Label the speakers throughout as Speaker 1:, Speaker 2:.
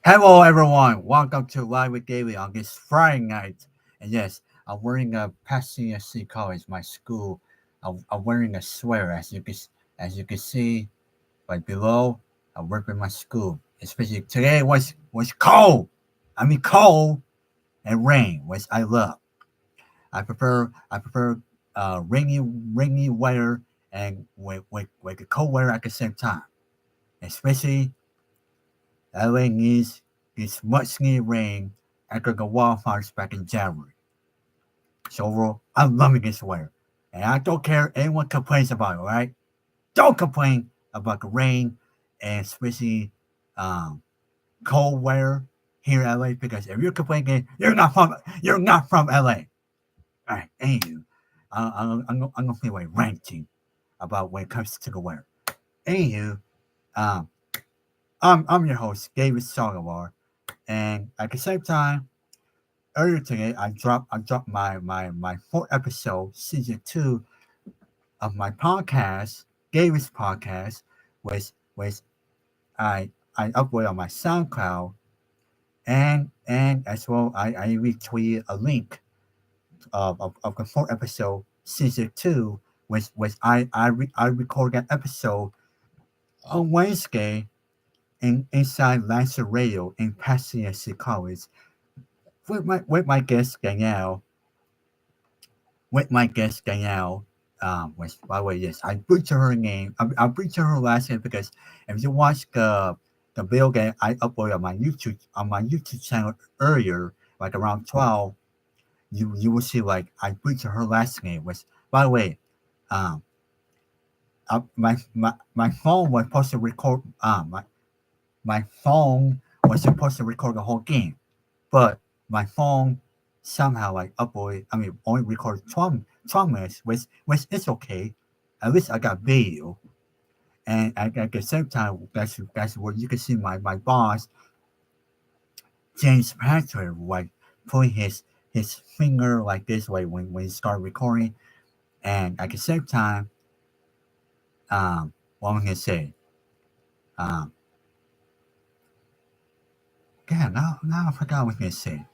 Speaker 1: Hello, everyone. Welcome to Live with Daily on this Friday night. And yes, I'm wearing a PSC college, my school. I'm wearing a sweater, as you can see right below. I work with my school. Especially today was cold. I mean cold and rain, which I love. I prefer rainy weather and with the cold weather at the same time. Especially LA needs this much needed rain after the wildfires back in January. So overall, I'm loving this weather. And I don't care anyone complains about it, all right? Don't complain about the rain and especially um, cold weather here in LA because if you're complaining, you're not from LA. All right, anywho, I'm gonna feel like ranting about when it comes to the weather. Anywho, um, I'm your host, David Solovar, and at the same time, earlier today, I dropped my fourth episode, season 2 of my podcast, David's podcast, which I upload on my SoundCloud, and as well I retweeted a link of the fourth episode, season 2, which I recorded that episode on Wednesday inside Lancer Radio in Pasadena City College with my guest Danielle which by the way, yes, I butchered her name. I butchered her last name because if you watch the video game I uploaded on my YouTube channel earlier, like around 12, you will see like I butchered her last name. Which by the way, um, my phone was supposed to record my phone was supposed to record the whole game, but my phone somehow like uploaded. I mean, only recorded 12 minutes, which is okay. At least I got video, and at the same time, that's where you can see my boss James Patrick like putting his finger like this way when he started recording, and at the same time, what am I gonna say? Um, yeah, now I forgot what I was gonna say.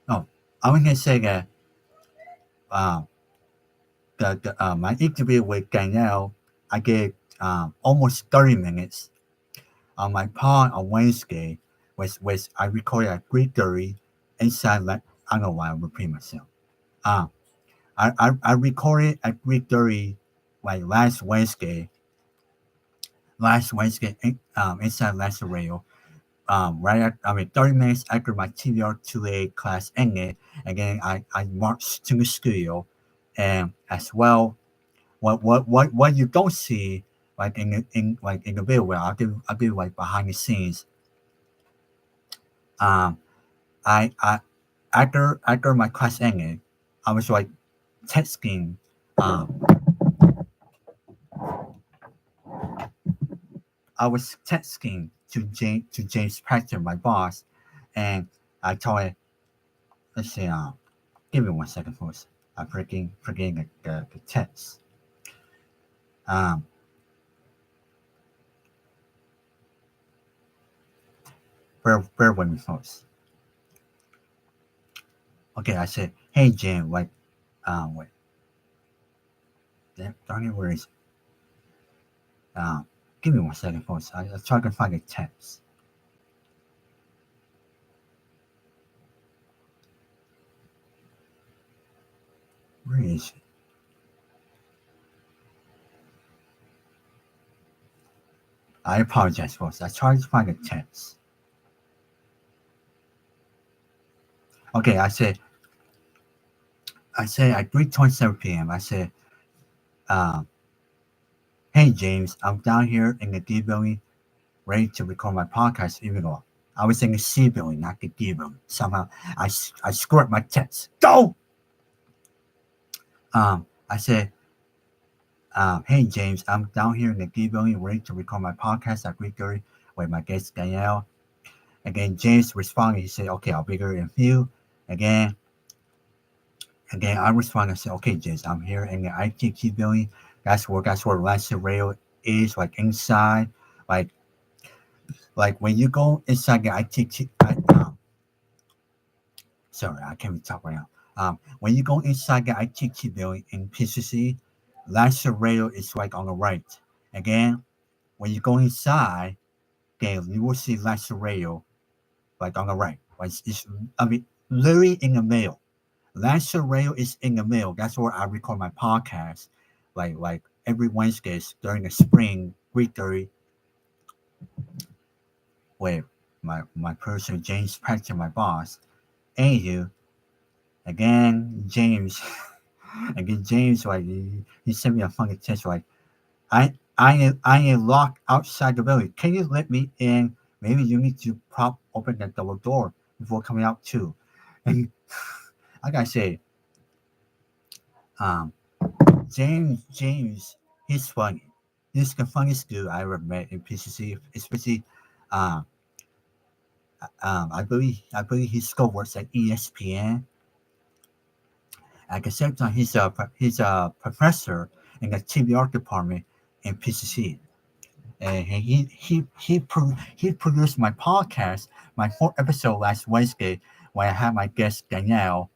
Speaker 1: No, I was gonna say that um my interview with Danielle, I did almost 30 minutes on my pod on Wednesday, which I recorded at 3:30 inside. Like I don't know why I'm repeating myself. Um, I recorded at 3:30 like last Wednesday inside Last Radio. I mean 30 minutes after my TVR 2A class ended, and then I marched to the studio, and as well what you don't see like in the video where I do like behind the scenes. Um, I after my class ended, I was like texting. Um, I was texting to James Paxton, my boss, and I told him, let's see, give me 1 second first. I'm forgetting the text. Um, bear with me first. Okay, I said, hey Jim, like, wait, darn it, where is it? Give me 1 second first. I try to find the text. Where is it? I apologize, folks. I tried to find the text. Okay, I said at 3:27 p.m. I said, um, hey James, I'm down here in the D building, ready to record my podcast. Even though I was in the C building, not the D building. Somehow I screwed up my text. Go. I said, hey James, I'm down here in the D building, ready to record my podcast at 3:30 with my guest Danielle. Again, James responded. He said, okay, I'll be here in a few. Again, I responded. I said, okay, James, I'm here in the ITT building. That's where Lancet Rail is, like inside, like Like when you go inside the sorry, I can't even talk right now. When you go inside the ITT building in PCC, Lancer Rail is like on the right. Again, when you go inside, okay, you will see Lancer Rail like on the right. Like I mean, literally in the middle. Lancer Rail is in the middle. That's where I record my podcast, like every Wednesdays during the spring, 3:30. With my person James Paxton, my boss, and you again, James. Again, James, like he sent me a funny text like, I am locked outside the building. Can you let me in? Maybe you need to prop open the double door before coming out too. And I gotta say, um, James, he's funny. He's the funniest dude I ever met in PCC, especially, um, I believe he still works at ESPN. At the same time, he's a professor in the TV art department in PCC. And he produced my podcast, my fourth episode last Wednesday when I had my guest Danielle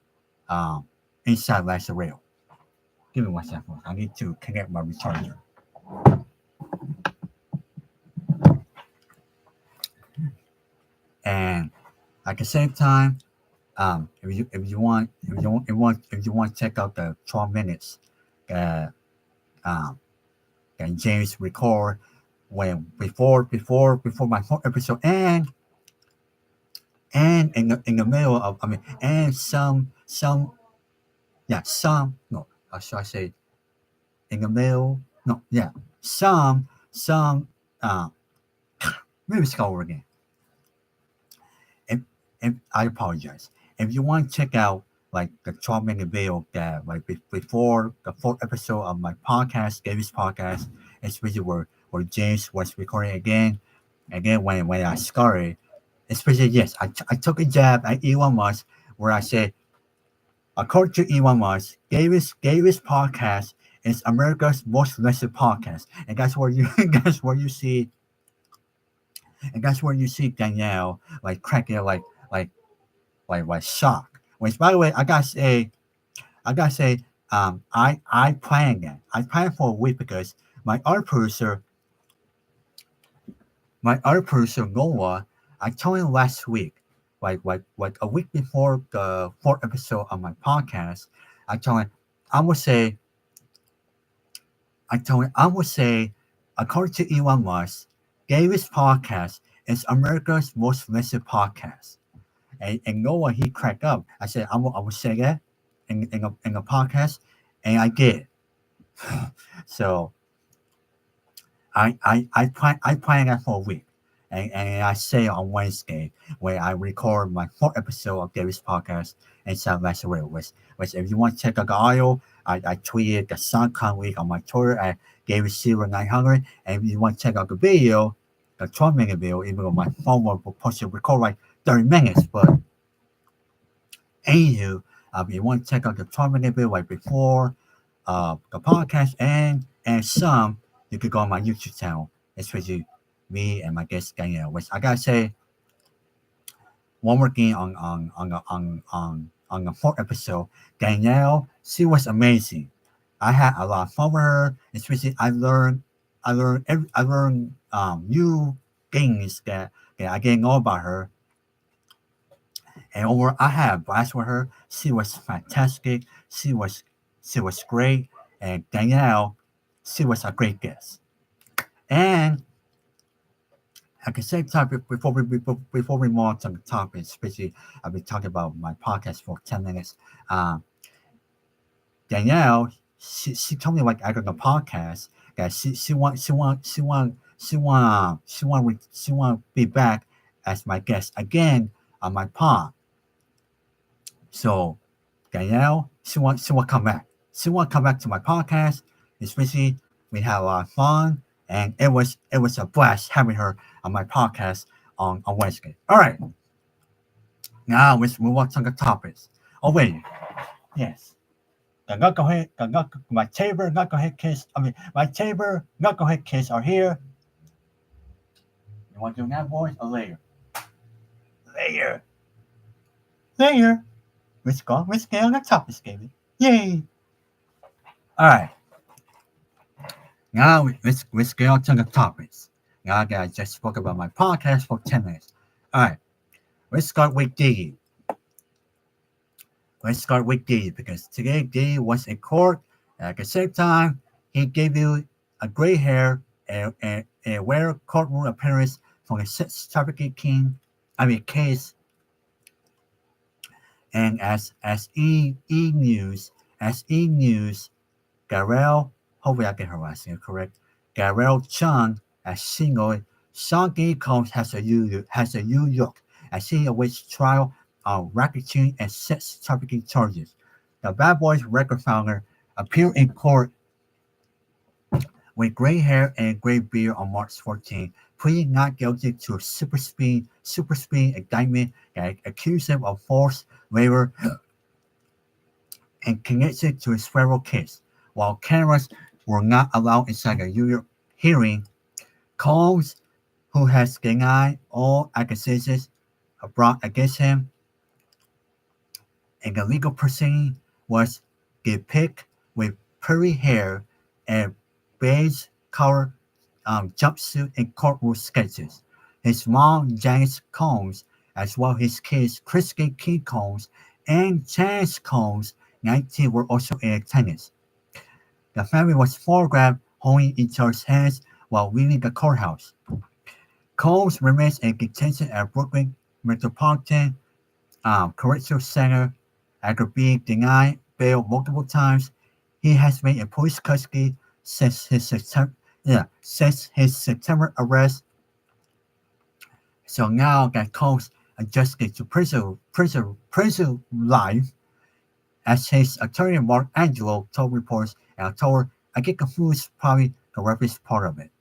Speaker 1: um, inside Last Rail. Give me 1 second. I need to connect my recharger. And at the same time, if you want to check out the 12 minutes that um, that James record when before my fourth episode and in the middle of and some yeah, some, no, should I say in the middle? No, yeah, some, uh, maybe let's go over again. And, and I apologize. If you want to check out like the 12-minute video that like before the fourth episode of my podcast, Davis podcast, it's really where James was recording again when I started. Especially yes, I took a jab at Elon Musk where I said according to Elon Musk, Davis podcast is America's most listened podcast, and that's where you that's where you see and that's where you see Danielle like cracking like like shock. Which by the way, I gotta say, I planned that. I planned for a week because my art producer, Noah, I told him last week, like a week before the fourth episode of my podcast, I told him I would say I would say, according to Elon Musk, Davis podcast is America's most listened podcast. And Noah, he cracked up. I said, I would say that in a podcast, and I did. So I planned that for a week. And I say on Wednesday where I record my fourth episode of Davis podcast and South Lasseter, which if you want to check out the audio, I tweeted the SoundCloud week on my Twitter at Davis0900. And if you want to check out the video, the 12-minute video, even though my phone will push it record like 30 minutes, but anywho, if you want to check out the 12-minute video like before the podcast and some, you could go on my YouTube channel, especially me and my guest Danielle. Which I gotta say, one more thing on the fourth episode, Danielle, she was amazing. I had a lot of fun with her, especially I learned new things that I didn't know about her. And overall, I had a blast with her. She was fantastic. She was great. And Danielle, she was a great guest. And at the same time, before we move on to the topic, especially I've been talking about my podcast for 10 minutes. Um, Danielle, she told me like after the podcast that she want be back as my guest again on my pod. So Danielle, she want come back. She want come back to my podcast. Especially we had a lot of fun, and it was a blast having her on my podcast on Wednesday. All right, now let's move on to the topics. Oh wait, yes. The knucklehead, my Tabor knucklehead kids. My Tabor knucklehead kids are here. You want to do that voice? A layer. Layer. Layer. We're scale on the top of baby. Yay. Alright. Now let's get on to the topics. Now I just spoke about my podcast for 10 minutes. Alright. Let's start with Diddy. Because today Diddy was in court. And at the same time, he gave you a gray hair and a rare courtroom appearance from a sex trafficking case. And as E News, Garel, hopefully I get her last name correct. Garel Chung as single. Sean Diddy Combs has a New York as he awaits trial on racketeering and sex trafficking charges. The Bad Boys record founder appeared in court with gray hair and gray beard on March 14, pleading not guilty to a super speed indictment that accused him of forced labor and connected to his federal case. While cameras were not allowed inside the New York hearing, Combs, who has denied all accusations brought against him in the legal proceeding, was depicted with curly hair and beige-colored jumpsuit in courtroom sketches. His mom, Janice Combs, as well as his kids, Kristen King Combs and Chance Combs, 19, were also in attendance. The family was photographed holding each other's hands while leaving the courthouse. Combs remains in detention at Brooklyn Metropolitan Correctional Center after being denied bail multiple times. He has been in police custody since his September arrest. So now that Combs adjusted to prison life, as his attorney Mark Angelo told reporters in October. I get confused probably the roughest part of it.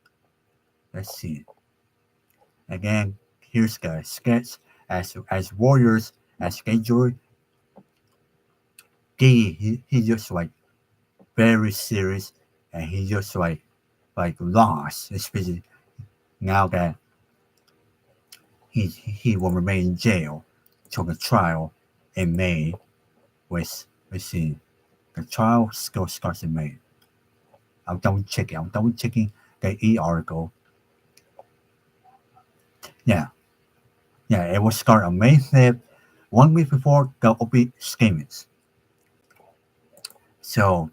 Speaker 1: Let's see. Again, here's the sketch as warriors, as scheduled. He just like very serious, and he just like lost, especially now that he will remain in jail till the trial in May. Let's see, the trial still starts in May. I'm double checking the article. Yeah, it will start on May 5th, 1 week before the open statements. So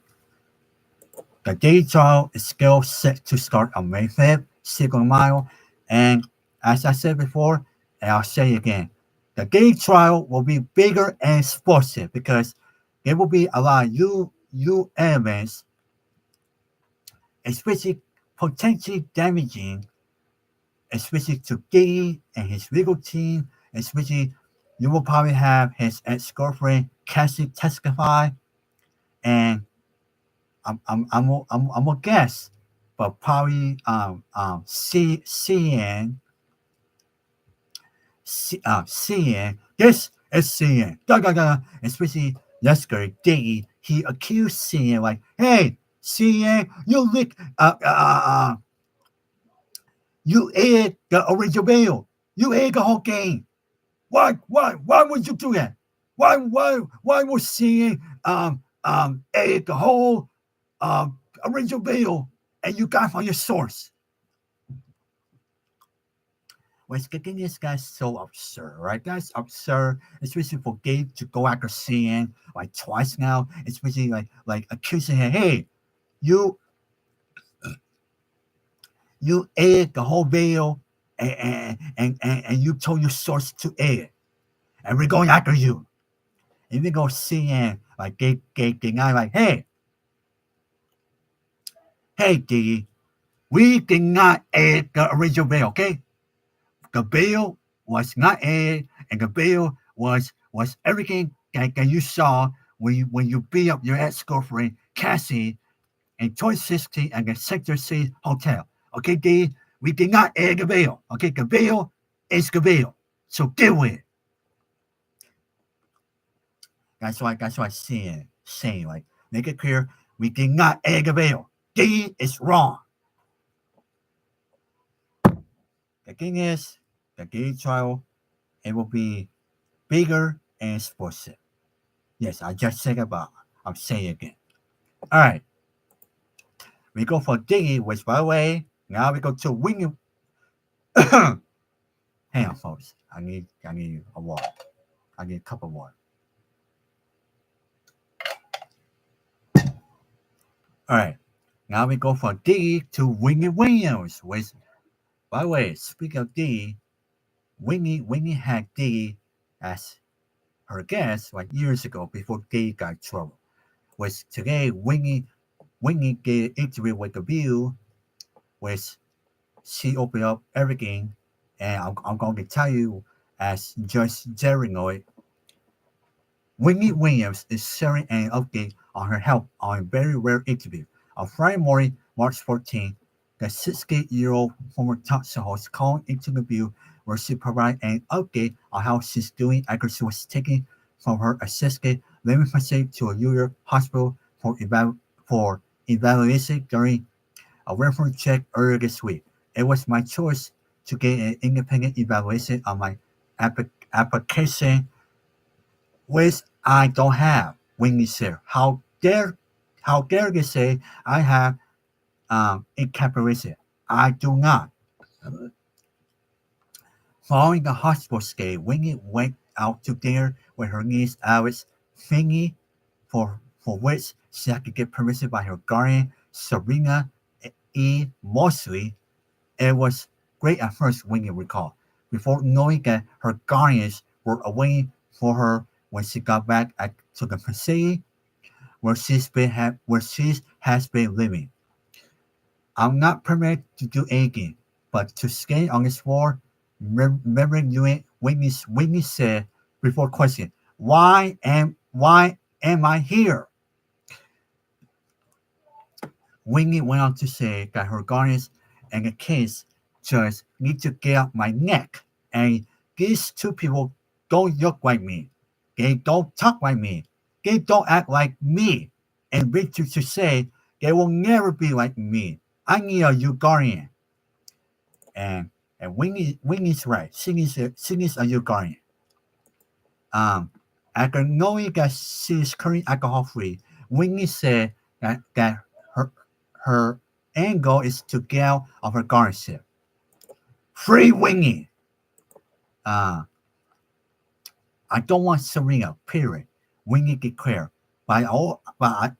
Speaker 1: the Diddy trial is still set to start on May 5th, 2nd mile. And as I said before, and I'll say it again, the Diddy trial will be bigger and explosive because there will be a lot of new elements, especially potentially damaging, especially to Diddy and his legal team, especially you will probably have his ex-girlfriend Cassie testify, and I'm gonna guess, but probably CN, this is CN, especially Lester Diddy. He accused CN like, hey, CN, you ate the original bill. You ate the whole game. Why would you do that? Why was CN ate the whole original bill and you got from your source? What's getting this guy so absurd, right? That's absurd, especially for Gabe to go after CN like twice now, especially like accusing him, hey, you ate the whole bill and you told your source to aid it, and we're going after you. And then go CN like Gabe deny like, hey, Diddy, we did not aid the original bill, okay? The bill was not aired, and the bill was everything that you saw when you beat up your ex-girlfriend Cassie in 2016 at the Sector C Hotel. Okay, D, we did not air the bill. Okay, the bill is the bill. So deal with it. That's why saying like make it clear we did not air the bill. D is wrong. The thing is, the gay trial, it will be bigger and explosive. Yes, I just said about. I'm saying again. All right, we go for Diggy, which by the way, now we go to Wingy. Hang on, folks. I need a water. I need a cup of water. All right, now we go for Diggy to Wingy Williams. Which, by the way, speaking of Diggy, Wingy had Diggy as her guest like years ago before Diggy got in trouble. Which today Wingy gave an interview with the View, which she opened up everything, and I'm going to tell you as Judge Jerry Noy, Wendy Williams is sharing an update on her health on a very rare interview. On Friday morning, March 14th, the 68-year-old former talk show host called into the View where she provided an update on how she's doing after she was taken from her assisted living facility to a New York hospital for evaluation during a reference check earlier this week. It was my choice to get an independent evaluation on my application, which I don't have. Wingy said, how dare you say I have incarceration? I do not. Following the hospital stay, Wingy went out to dinner with her niece Alice Finney, for which she had to get permission by her guardian, Serena E. Mosley. It was great at first, Wingy recalled, before knowing that her guardians were awaiting for her when she got back to the facility where she has been living. I'm not permitted to do anything, but to skate on this floor, remembering doing Wingy said before questioning, why am I here? Wingy went on to say that her guardians and the case just need to get off my neck. And these two people don't look like me. They don't talk like me. They don't act like me. And Richard to say they will never be like me. I need a new guardian. And Wingy's right. She needs a new guardian. Um, After knowing that she is currently alcohol free, Wingy said that her her end goal is to get out of her guardianship. Free Wingy. Uh, I don't want Serena, period. Wingy declared. But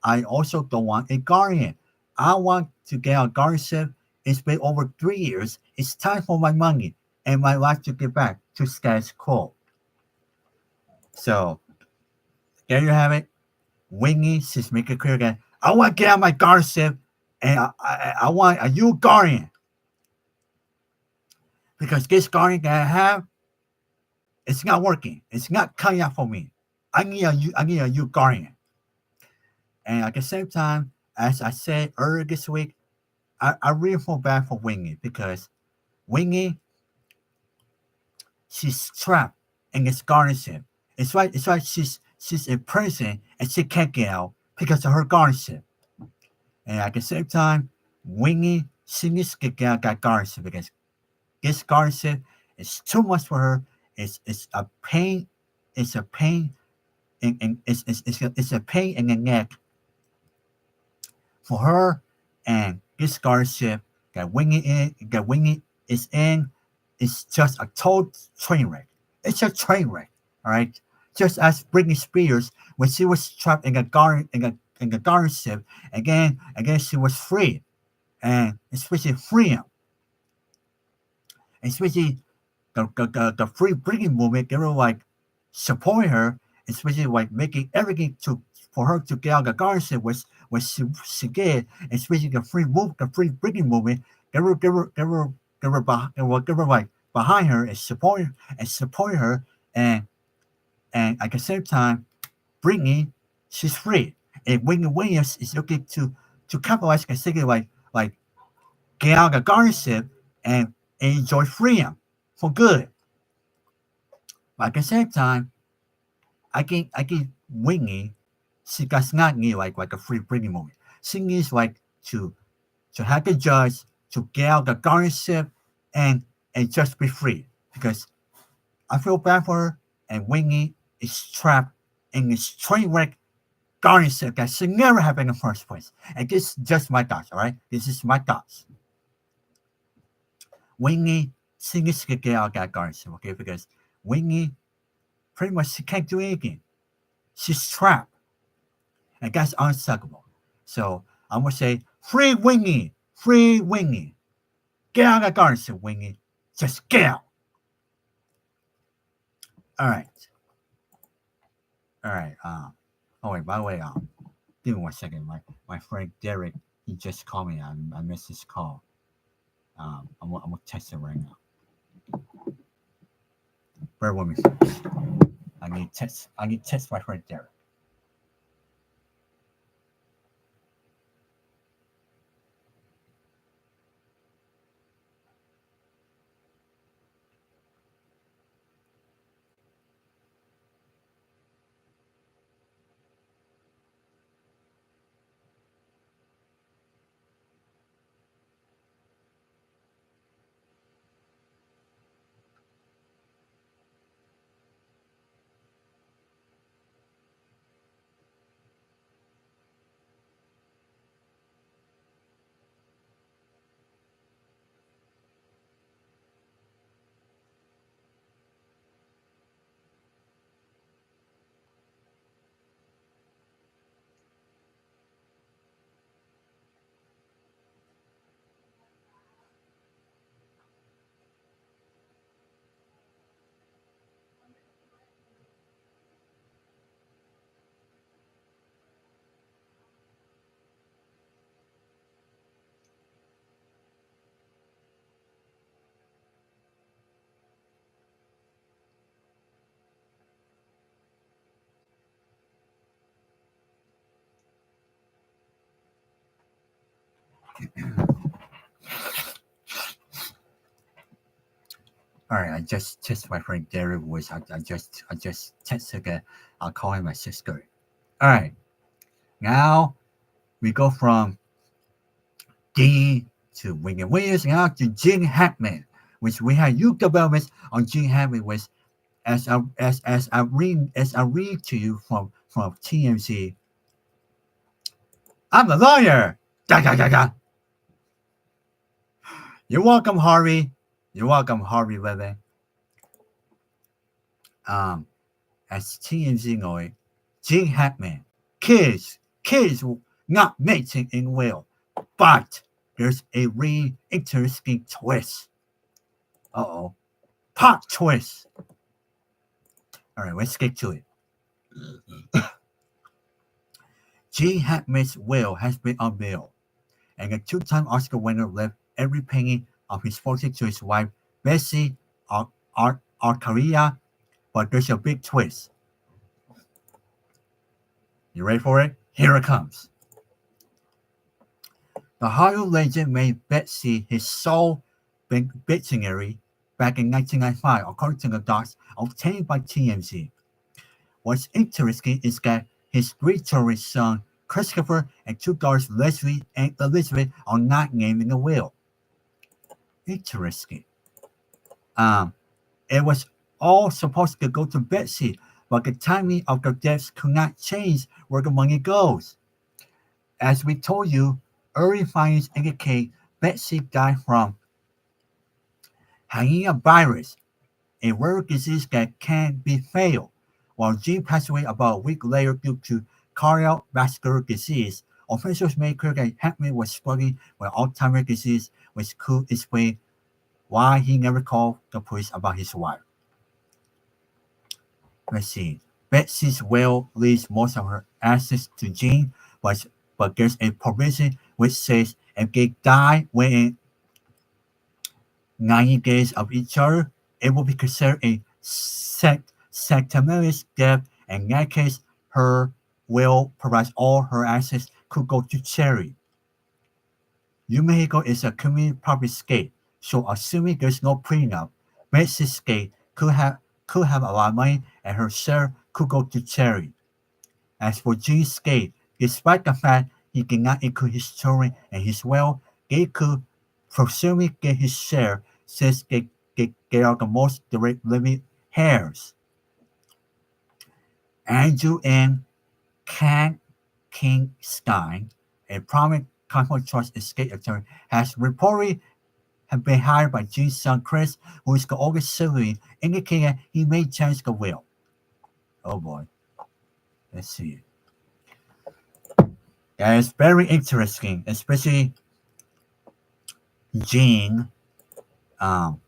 Speaker 1: I also don't want a guardian. I want to get a guardianship. It's been over 3 years. It's time for my money and my life to get back to status quo. So there you have it. Wingy, she's making clear that I want to get out of my guardianship and I want a new guardian. Because this guardian that I have, it's not working. It's not coming out for me. I need a new guardian. And at the same time, as I said earlier this week, I really feel bad for Wingy because Wingy, she's trapped in this guardianship. It's like she's in prison and she can't get out because of her guardianship. And at the same time, Wingy, she needs to get out that guardianship because this guardianship is too much for her. It's a pain. It's a pain. And it's a pain in the neck for her, and this scholarship that Wingy is in is just a total train wreck. It's a train wreck, all right. Just as Britney Spears when she was trapped in a garden in the guardianship, again she was free, and especially freedom, especially the free Britney movement. They were like supporting her, especially like making everything to for her to get out of the guardianship, which she did, especially the free Britney movement. They were like behind her and supporting her, and at the same time, Britney, she's free, and Wendy Williams is looking to capitalize, considering like get out of the guardianship and enjoy freedom for good. But at the same time, I think Wingy, she does not need like a free Britney movie. She needs like to have the judge to get out the guardianship and and just be free because I feel bad for her, and Wingy is trapped in a train wreck garden sale that should never happen in the first place. And this is just my thoughts, all right? This is my thoughts. Wingy singers could get out of that garden sale, okay? Because Wingy pretty much she can't do anything. She's trapped. And that's unacceptable. So I'm gonna say free Wingy, free Wingy. Get out of that garden sale, Wingy. Just get out. All right. All right. Oh wait, by the way, give me 1 second. My friend Derek, he just called me. I missed his call. I'm gonna text him right now. Bear with me, folks. I need text my friend Derek. All right, I just text my friend Derek voice. I just text again. I'll call him at 6:30. All right. Now we go from D to Wendy Williams now to Gene Hackman, which we had youth developments on Gene Hackman, which as I read to you from TMZ. I'm a lawyer. Da, da, da, da. You're welcome, Harvey. You're welcome, Harvey Levin. As TMZ nói, Gene Hackman, kids not mating in will, but there's a really interesting twist. Uh-oh. Plot twist. All right, let's get to it. Gene Hackman's will has been unveiled, and the two-time Oscar winner left every penny of his fortune to his wife, Bessie Arcaria, but there's a big twist. You ready for it? Here it comes. The Hollywood legend made Betsy his sole beneficiary back in 1995, according to the docs obtained by TMZ. What's interesting is that his three-children son, Christopher, and two daughters, Leslie and Elizabeth, are not named in the will. Interesting. It was all supposed to go to Betsy, but the timing of their deaths could not change where the money goes. As we told you, early findings indicate Betsy died from hanging virus, a rare disease that can be fatal, while Gene passed away about a week later due to cardiovascular disease. Officials made clear that Hackman was struggling with Alzheimer's disease, which could explain why he never called the police about his wife. Let's see. Betsy's will leaves most of her assets to Gene, but there's a provision which says if they die within 90 days of each other, it will be considered a sanctimonious death, and in that case, her will provides all her assets could go to charity. New Mexico is a community public state, so assuming there's no prenup, Betsy's state could have a lot of money, and her share could go to charity. As for Gene's state, despite the fact he did not include his children in his will, they could presumably get his share since they get out the most direct living heirs. Andrew N. Kingstein, a prominent Conflict Trust estate attorney, has reportedly have been hired by Gene's son Chris, who is the oldest sibling, indicating he may change the will. Oh boy. Let's see. That is very interesting, especially Gene. Um,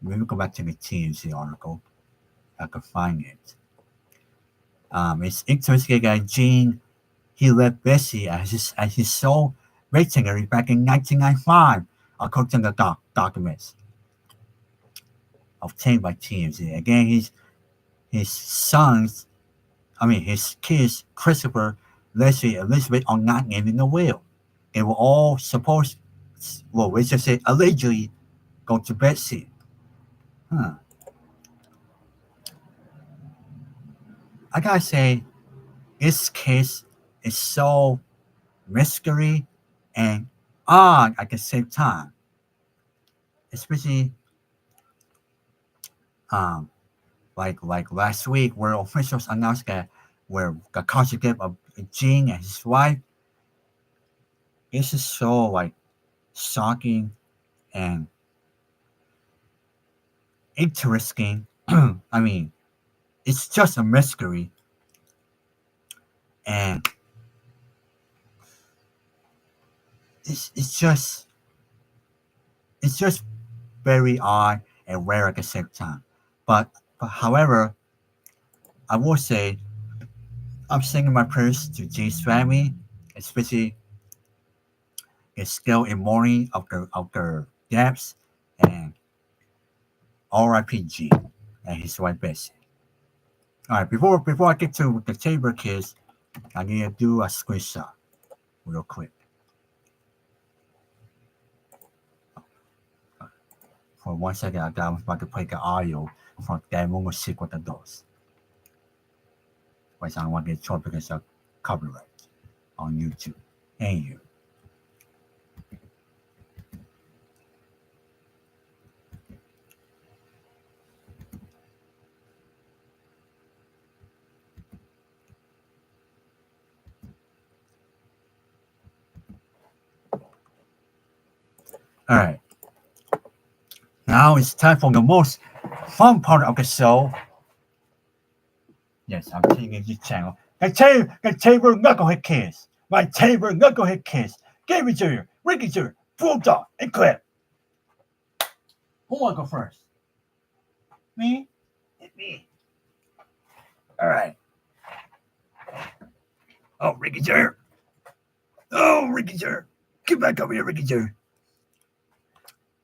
Speaker 1: Let me go back to the TMZ article. I can find it. It's interesting that Gene he left Bessie as his sole retainer back in 1995, according to the documents obtained by TMZ. Again, his sons, his kids, Christopher, Leslie, Elizabeth, are not named in the will. They were all supposed, well, we just say allegedly, go to Betsy. Huh. I gotta say, this case is so mystery and odd at the same time. Especially um like last week where officials announced that where the conjugal of Gene and his wife. This is so like shocking and interesting. I mean, it's just a mystery and it's it's just very odd and rare at the same time. But however, I will say I'm singing my prayers to Gene's family, especially is still in mourning of their deaths and R.I.P. Gene and his wife Bessie. All right, before I get to the Tabor kids, I need to do a screenshot real quick. For 1 second, I was about to play the audio from that moment sequence of those. But I don't want to get trouble because of copyright on YouTube and you. All right. Now it's time for the most fun part of the show. Yes, I'm changing this channel. The Tabor Knucklehead Kids. My Tabor Knucklehead Kids. Gabby Jr., Ricky Jr., Bulldog, and Clip. Who want to go first? Me? It's me. All right. Oh, Ricky Jr. Oh, Ricky Jr. Get back over here, Ricky Jr.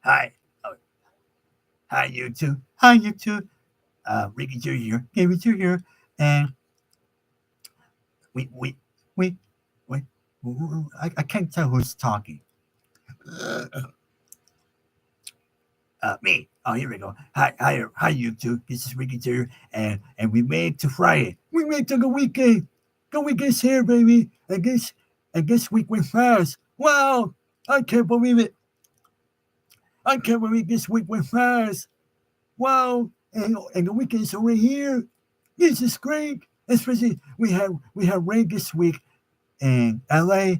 Speaker 1: Hi. Oh. Hi, you two. Hi, you two. Ricky Jr. here. Gabby Jr. here. And we, I can't tell who's talking. Me. Oh, here we go. Hi, you two. This is Ricky Jr. And we made it to Friday. We made it to the weekend. The weekend's here, baby. I guess week went fast. Wow, I can't believe it. I can't believe this week went fast. Wow, and the weekend's already here. This is great. Especially we have rain this week in LA.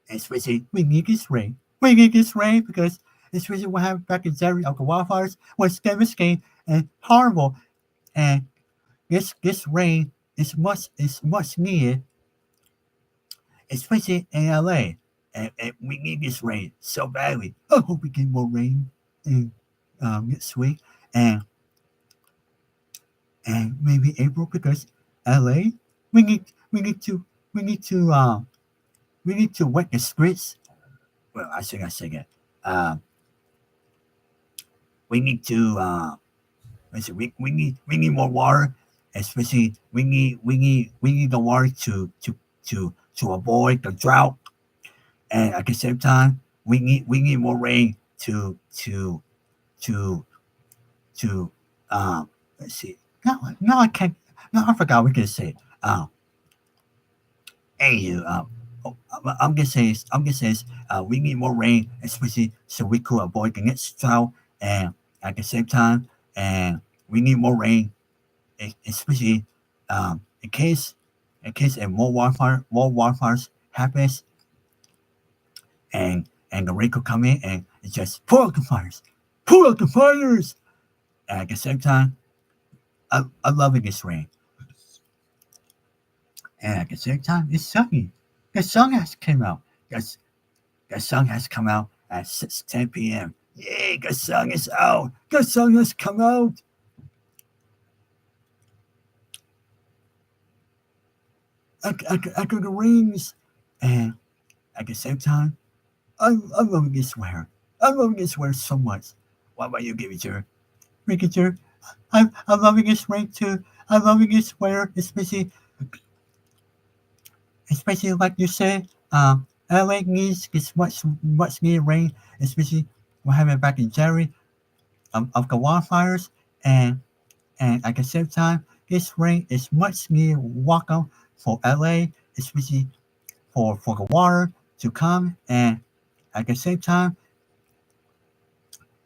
Speaker 1: Especially we need this rain. We need this rain because especially what happened back in January of the wildfires was devastating and horrible. And this rain is much needed, especially in LA. And we need this rain so badly. I hope we get more rain in this week and maybe April because LA we need to wet the streets. Well, I think it. We need to we need more water, especially we need the water to avoid the drought, and at the same time we need more rain to let's see. No, I can't. No, I forgot we can say. Hey, I'm gonna say we need more rain, especially so we could avoid the next drought and at the same time, and we need more rain, especially in case a more wildfires happens, and the rain could come in and it just pull out the fires. And at the same time, I'm loving this rain, and at the same time, it's sunny. The sun has come out. Yes, the sun has come out at 6:10 p.m. Yay, the sun is out. The sun has come out. After the rains, and at the same time, I'm loving this weather. I'm loving this weather so much. What about you, Giviger? Giviger, I'm loving this rain too. I'm loving this weather, especially like you said. LA needs this much needed rain, especially what happened back in January of the wildfires, and at the same time, this rain is much needed welcome for LA, especially for the water to come, and at the same time,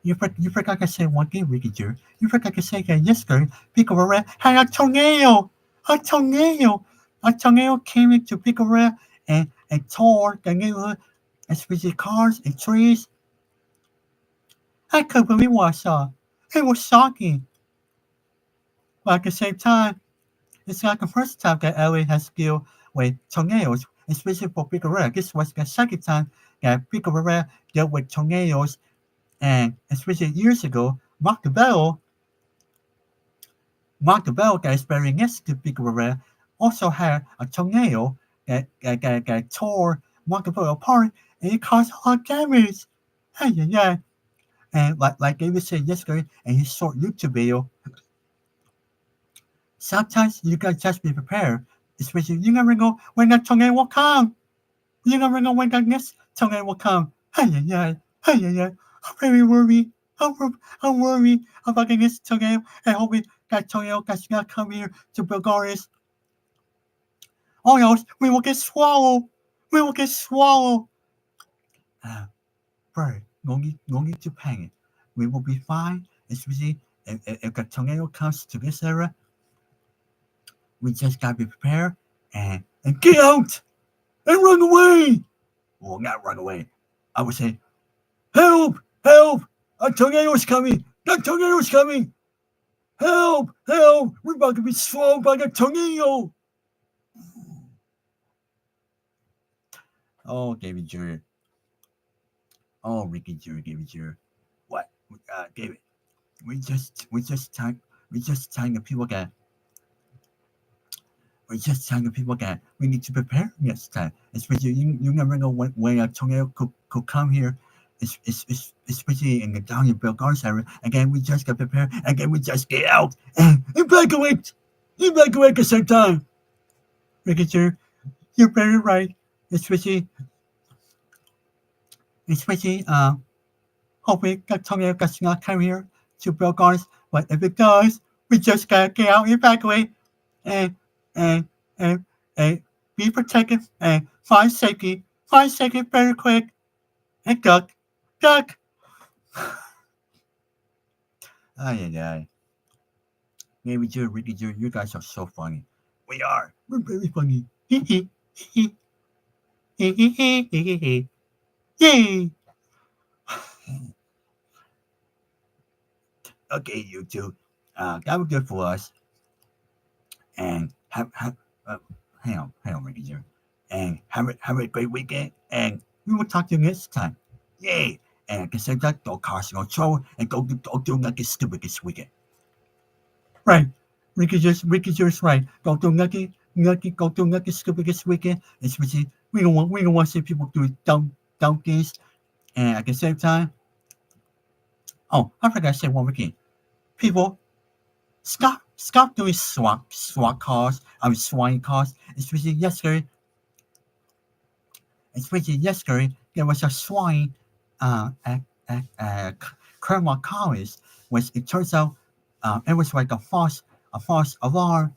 Speaker 1: you forgot to say one thing, Ricky Jew. You forgot to say that yesterday, Pico Rivera had a tornado. A tornado. A tornado came into Pico Rivera and tore the neighborhood, especially cars and trees. I couldn't believe what I saw. It was shocking. But at the same time, it's not the first time that LA has dealt with tornadoes, especially for Pico Rivera. This was the second time that Pico Rivera dealt with tornadoes, and especially years ago, Mark the Bell that is very next to Pico Rivera also had a tornado that tore Mark the Bell apart, and it caused a lot of damage. Yeah. And like David said yesterday in his short YouTube video, sometimes you gotta just be prepared. Especially you never know when that tornado will come. You never know when that next tornado will come. Yeah. I'm very worried. I'm worried about the next tornado and hoping that tornado does not come here to Bulgaria. Or else we will get swallowed. We will get swallowed. Bro, no need to panic. We will be fine, especially if the tornado comes to this area. We just gotta be prepared and get out and run away. Well, not run away. I would say, help, help! A tornado is coming. The tornado is coming. Help, help! We're about to be swallowed by the tornado. Oh, David Jr. Oh, Ricky Jr. David Jr. What, David? We just telling the people that we need to prepare next time. Especially you never know when a tornado could come here. Especially in the down in Belgard's area. Again, we just got prepared. Again, we just get out and evacuate. Evacuate at the same time. Ricky Jr., you're very right. Especially hoping that tornado does not come here to Belgard's. But if it does, we just gotta get out and evacuate and and and and be protected and find safety very quick and duck. Ay. Maybe Joe, Ricky Joe, you guys are so funny. We are. We're very funny. Yay! Okay, you two. That was good for us. And have hang on, Ricky Joe. And have a great weekend. And we will talk to you next time. Yay! And at the same time, don't cause no trouble and don't do nothing stupid this weekend. Right. Ricky just right. Don't do nothing stupid this weekend. Especially we don't want to see people do dumb things. And at the same time, oh, I forgot to say one more thing. People, stop doing swat cars. Swine cars. Especially yesterday, there was a swine at Claremont College, which it turns out it was like a false alarm.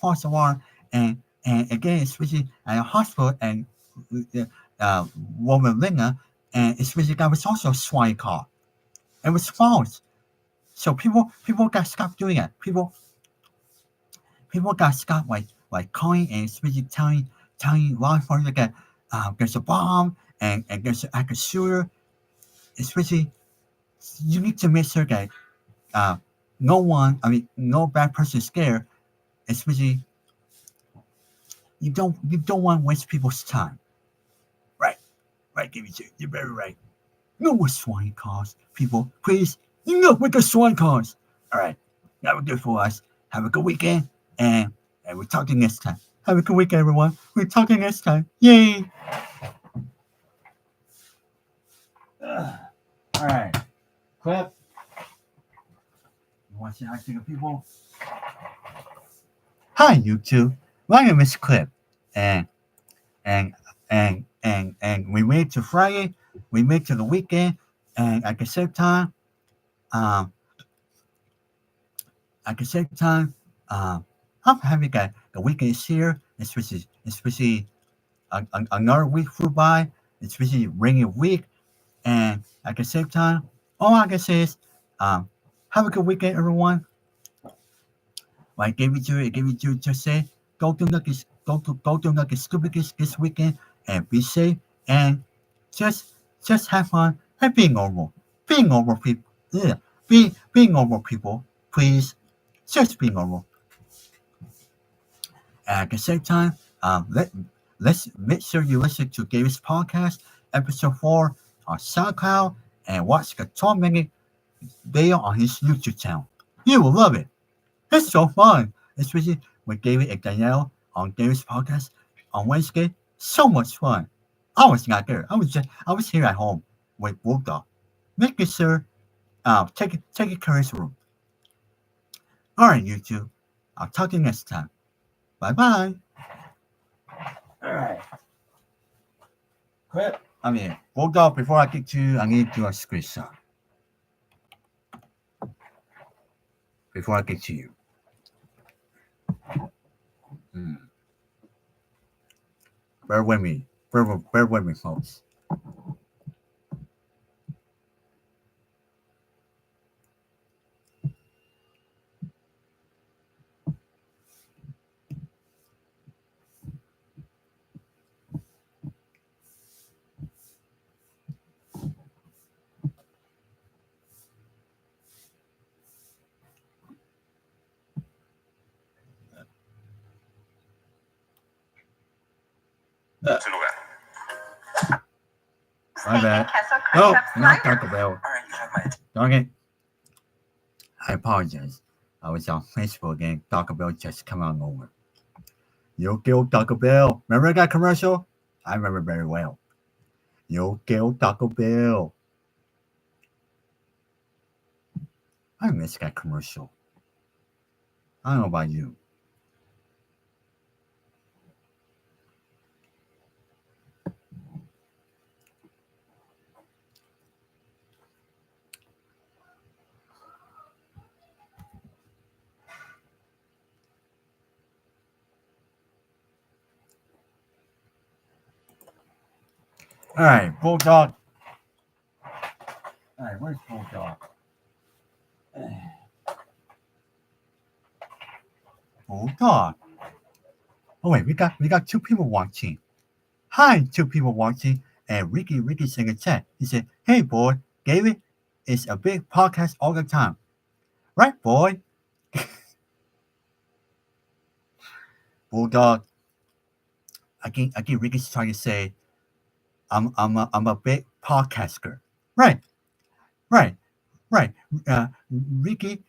Speaker 1: False alarm, and again, especially at a hospital and Woman Linga, and especially that was also a swine car. It was false. So people got stopped doing it. People got stopped like calling and especially telling law enforcement that there's a bomb and there's an active shooter. Especially you need to make sure that uh, no bad person is scared. Especially you don't want to waste people's time. Right, right, give it to you. You're very right. No more swine cars, people. Please, no more swine cars. All right, that will do it for us. Have a good weekend, and we're talking next time. Have a good weekend, everyone. We're talking next time. Yay! All right, Clip. You want to say hi to the people? Hi, YouTube. My name is Clip, and and and we made to Friday. We made to the weekend, and at the same time, um, at the same time, I'm having the weekend is here, especially another week flew by, especially rainy week, and at the same time, all I can say is, um, have a good weekend, everyone. What I gave it to you to say, go do nothing stupid this weekend, and be safe, and just just have fun and be normal people, yeah, be normal people, please, just be normal. At the same time, let's make sure you listen to Gary's podcast, episode 4 on SoundCloud, and watch the 12-minute video on his YouTube channel. You will love it. It's so fun, especially with David and Danielle on Gary's podcast on Wednesday. So much fun. I was not there. I was here at home with Bulldog, making sure taking care of his room. All right, YouTube. I'll talk to you next time. Bye bye. All right. Quit. Bulldog, before I get to you, I need to do a screenshot. Before I get to you. Bear with me. Bear with me, folks. My bad. No, not Taco Bell. Darn it. I apologize. I was on Facebook and Taco Bell just come out of nowhere. Yo quiero Taco Bell. Remember that commercial? I remember very well. Yo quiero Taco Bell. I miss that commercial. I don't know about you. All right, Bulldog. All right, where's Bulldog? Bulldog. Oh wait, we got two people watching. Hi, two people watching, and Ricky sent a chat. He said, "Hey boy, David is a big podcast all the time, right, boy?" Bulldog. I think Ricky's trying to say, I'm a big podcaster. Right, right, right. Ricky,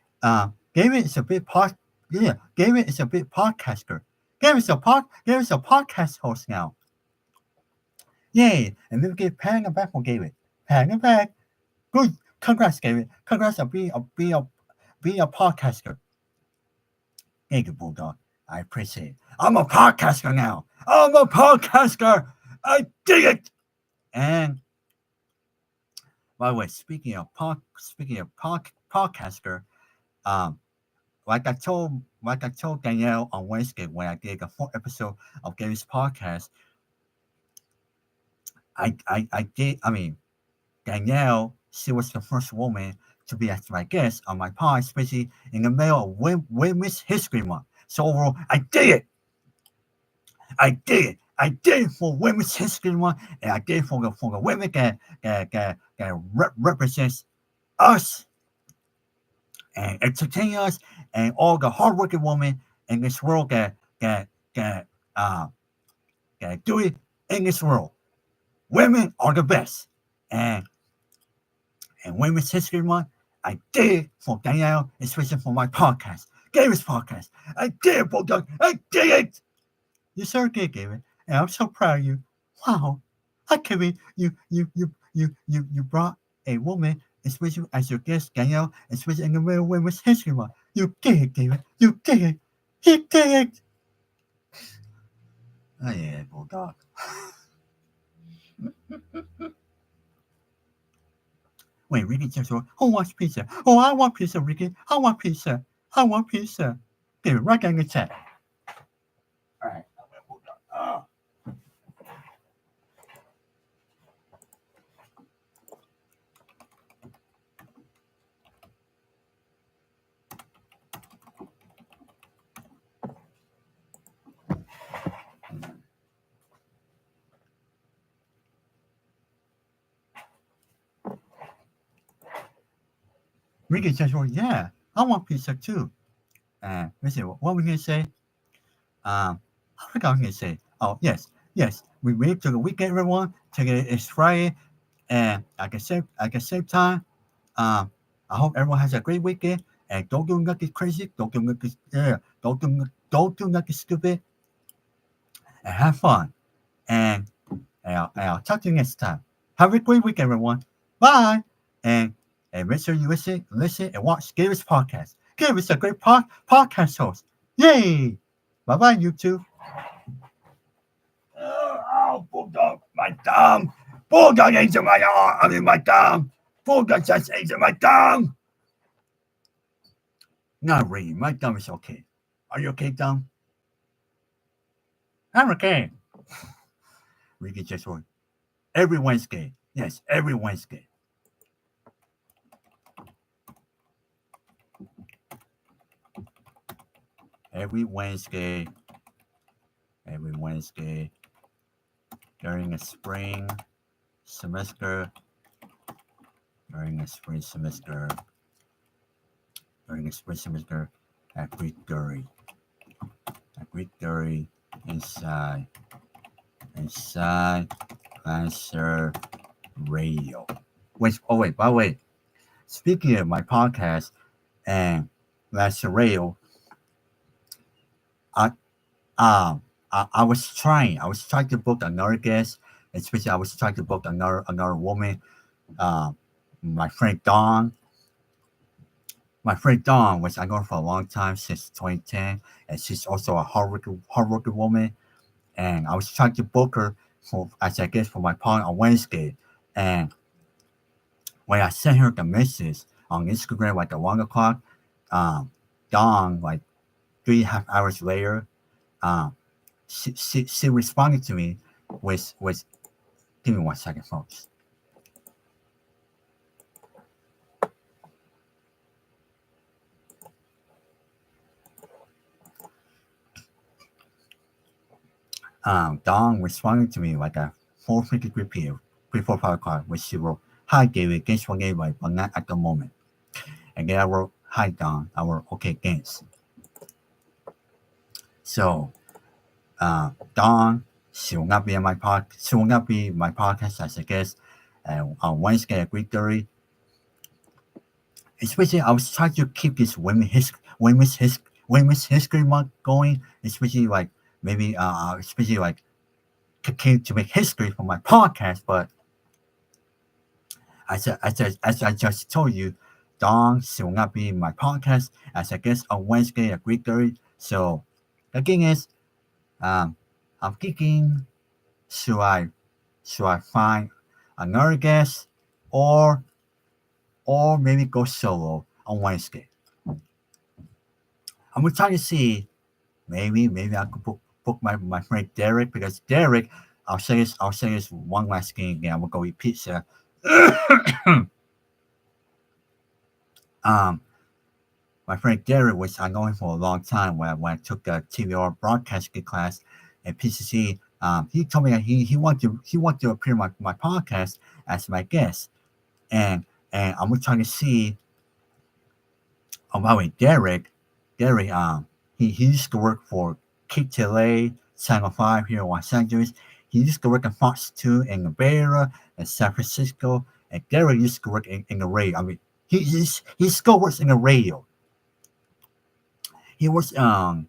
Speaker 1: David is a big David is a big podcaster. David is a podcast host now. Yay! And we get patting on back for David. Patting on back. Good. Congrats, David. Congrats on being a podcaster. Thank you, Bulldog. I appreciate it. I'm a podcaster now. I'm a podcaster. I dig it. And by the way, speaking of podcaster, um, like I told Danielle on Wednesday when I did the 4th episode of Gary's podcast, I did. I mean, Danielle she was the first woman to be as my guest on my pod, especially in the middle of Women's History Month. So overall, I did it. I did it. I did it for Women's History Month, and I did it for the women that represents us and entertain us and all the hardworking women in this world uh, that do it in this world. Women are the best. And Women's History Month, I did it for Danielle, especially for my podcast, Gavis Podcast. I did it, Bulldog. I did it. You sure did, David, and I'm so proud of you. Wow, I can't believe you brought a woman, especially as your guest, Danielle, especially in the middle of Women's History Month. You did it, David. You did it. You did it. Oh yeah, Bulldog. Wait, Ricky just wrote, who wants pizza? Oh, I want pizza, Ricky. I want pizza. I want pizza. David, write down the chat. All right. Oh. Ricky just wrote, yeah, I want pizza too. Let's see, what were we going to say? I forgot what I was going to say. Oh, yes. We wait till the weekend, everyone. Today is Friday. And at the same time, I hope everyone has a great weekend. And don't do nothing crazy. Don't do nothing stupid. And have fun. And I'll talk to you next time. Have a great weekend, everyone. Bye. And make sure you listen, and watch Gavis Podcast. Gavis a great podcast host. Yay! Bye-bye, YouTube. Oh, Bulldog, my thumb. Bulldog ate my arm. I mean, my thumb. Bulldog just ate my thumb. Not really. My thumb is okay. Are you okay, thumb? I'm okay. Ricky just wrote, every Wednesday. Yes, every Wednesday. Every Wednesday during the spring semester at 3:30 inside Lancer Radio. Wait, by the way, speaking of my podcast and Lancer Radio, I was trying to book another guest, especially I was trying to book another woman. My friend Dawn. My friend Dawn was I know her for a long time since 2010, and she's also a hardworking woman. And I was trying to book her as a guest for my pod on Wednesday. And when I sent her the message on Instagram like at 1 o'clock, Dawn like 3.5 hours later, she responded to me with give me 1 second, folks. Dawn responded to me like at 4:53 p.m. before 5 o'clock, which she wrote, "Hi David, thanks for the invite, but not at the moment." And then I wrote, "Hi Dawn." I wrote, "Okay, thanks." So Dawn, she will not be my podcast as a guest on Wednesday at 3:30. Especially, I was trying to keep this Women's History Month going. Especially like maybe especially like continue to make history for my podcast. But as I just told you, Dawn, she will not be my podcast as a guest on Wednesday at 3:30. So the thing is, I'm thinking, should I find another guest or maybe go solo on Wednesday? I'm trying to see maybe I could book my friend Derek, because Derek, I'll say this one last thing again. I'm gonna go eat pizza. Um, my friend Gary, which I know him for a long time, when I took a TVR broadcasting class at PCC, he told me that he wanted to appear on my podcast as my guest, and I'm trying to see about with Derek. Derek, he used to work for KTLA Channel 5 here in Los Angeles. He used to work at Fox 2 in the Bay Area and San Francisco. And Derek used to work in the radio. I mean, he still works in the radio. He works on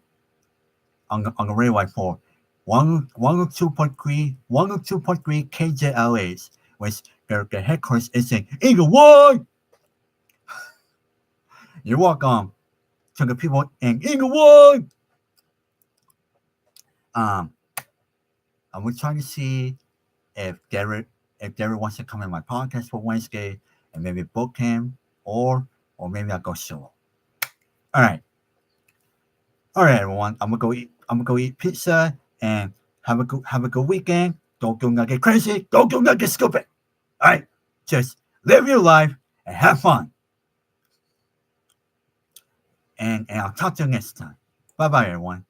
Speaker 1: the radio for 102.3 KJLAs, which their headquarters is in Inglewood. You're welcome to the people in Inglewood. Um, and we're trying to see if Derek wants to come in my podcast for Wednesday and maybe book him, or maybe I'll go solo. All right, all right, everyone. I'm gonna go eat pizza and have a good weekend. Don't go not get crazy. Don't go not get stupid. All right, just live your life and have fun. And I'll talk to you next time. Bye bye, everyone.